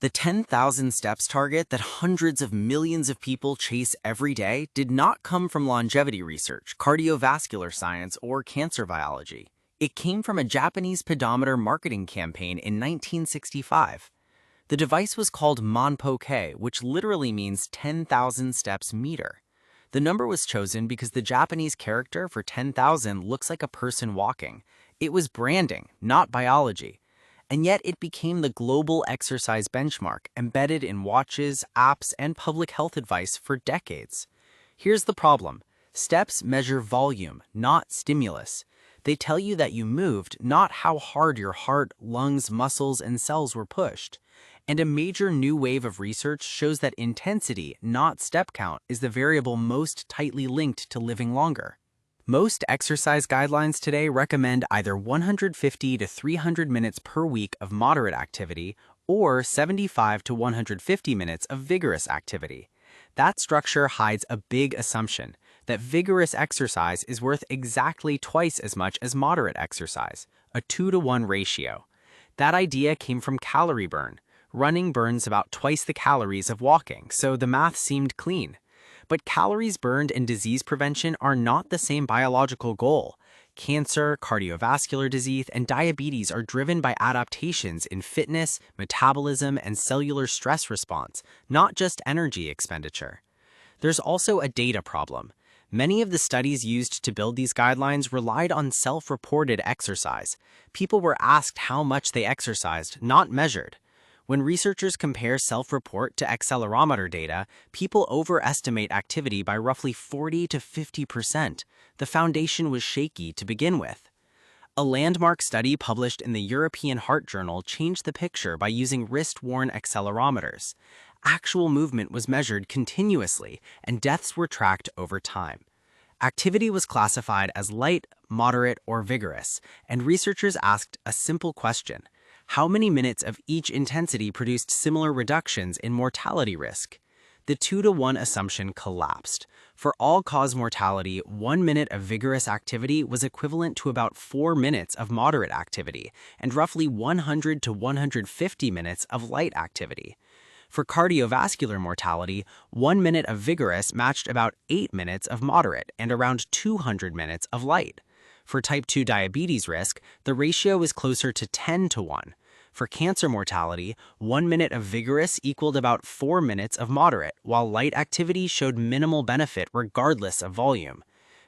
The 10,000 steps target that hundreds of millions of people chase every day did not come from longevity research, cardiovascular science, or cancer biology. It came from a Japanese pedometer marketing campaign in 1965. The device was called Manpoke, which literally means 10,000 steps meter. The number was chosen because the Japanese character for 10,000 looks like a person walking. It was branding, not biology. And yet it became the global exercise benchmark, embedded in watches, apps, and public health advice for decades. Here's the problem. Steps measure volume, not stimulus. They tell you that you moved, not how hard your heart, lungs, muscles, and cells were pushed. And a major new wave of research shows that intensity, not step count, is the variable most tightly linked to living longer. Most exercise guidelines today recommend either 150 to 300 minutes per week of moderate activity or 75 to 150 minutes of vigorous activity. That structure hides a big assumption that vigorous exercise is worth exactly twice as much as moderate exercise, a 2-to-1 ratio. That idea came from calorie burn. Running burns about twice the calories of walking, so the math seemed clean. But calories burned and disease prevention are not the same biological goal. Cancer, cardiovascular disease, and diabetes are driven by adaptations in fitness, metabolism, and cellular stress response, not just energy expenditure. There's also a data problem. Many of the studies used to build these guidelines relied on self-reported exercise. People were asked how much they exercised, not measured. When researchers compare self-report to accelerometer data, people overestimate activity by roughly 40 to 50%. The foundation was shaky to begin with. A landmark study published in the European Heart Journal changed the picture by using wrist-worn accelerometers. Actual movement was measured continuously, and deaths were tracked over time. Activity was classified as light, moderate, or vigorous, and researchers asked a simple question. How many minutes of each intensity produced similar reductions in mortality risk? The 2-to-1 assumption collapsed. For all-cause mortality, 1 minute of vigorous activity was equivalent to about 4 minutes of moderate activity, and roughly 100 to 150 minutes of light activity. For cardiovascular mortality, 1 minute of vigorous matched about 8 minutes of moderate and around 200 minutes of light. For type 2 diabetes risk, the ratio was closer to 10-to-1. For cancer mortality, 1 minute of vigorous equaled about 4 minutes of moderate, while light activity showed minimal benefit regardless of volume.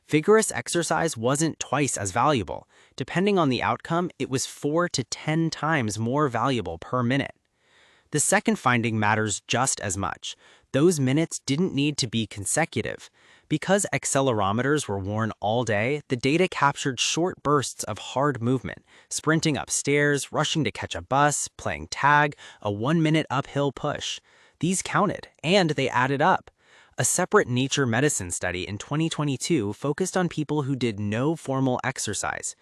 Vigorous exercise wasn't twice as valuable. Depending on the outcome, it was 4 to 10 times more valuable per minute. The second finding matters just as much. Those minutes didn't need to be consecutive. Because accelerometers were worn all day, the data captured short bursts of hard movement, sprinting upstairs, rushing to catch a bus, playing tag, a 1-minute uphill push. These counted, and they added up. A separate Nature Medicine study in 2022 focused on people who did no formal exercise.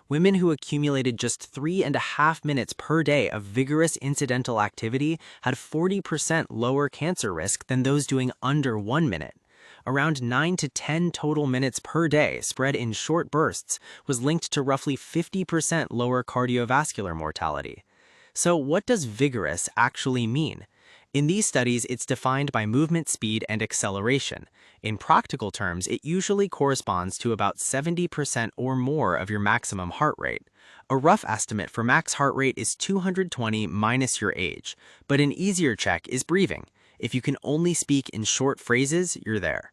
Women who accumulated just 3.5 minutes per day of vigorous incidental activity had 40% lower cancer risk than those doing under 1 minute. Around 9 to 10 total minutes per day spread in short bursts was linked to roughly 50% lower cardiovascular mortality. So what does vigorous actually mean? In these studies, it's defined by movement speed and acceleration. In practical terms, it usually corresponds to about 70% or more of your maximum heart rate. A rough estimate for max heart rate is 220 minus your age, but an easier check is breathing. If you can only speak in short phrases, you're there.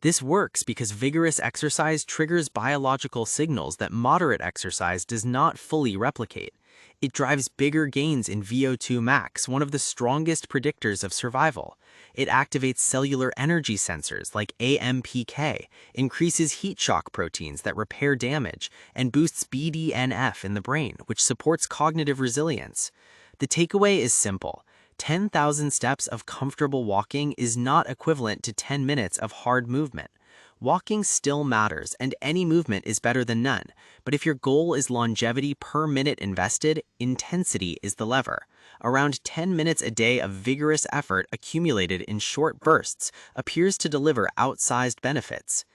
This works because vigorous exercise triggers biological signals that moderate exercise does not fully replicate. It drives bigger gains in VO2 max, one of the strongest predictors of survival. It activates cellular energy sensors like AMPK, increases heat shock proteins that repair damage, and boosts BDNF in the brain, which supports cognitive resilience. The takeaway is simple. 10,000 steps of comfortable walking is not equivalent to 10 minutes of hard movement. Walking still matters, and any movement is better than none. But if your goal is longevity per minute invested, intensity is the lever. Around 10 minutes a day of vigorous effort accumulated in short bursts appears to deliver outsized benefits.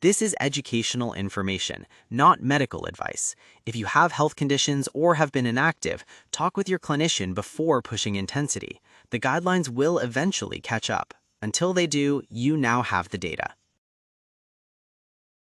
This is educational information, not medical advice. If you have health conditions or have been inactive, talk with your clinician before pushing intensity. The guidelines will eventually catch up. Until they do, you now have the data.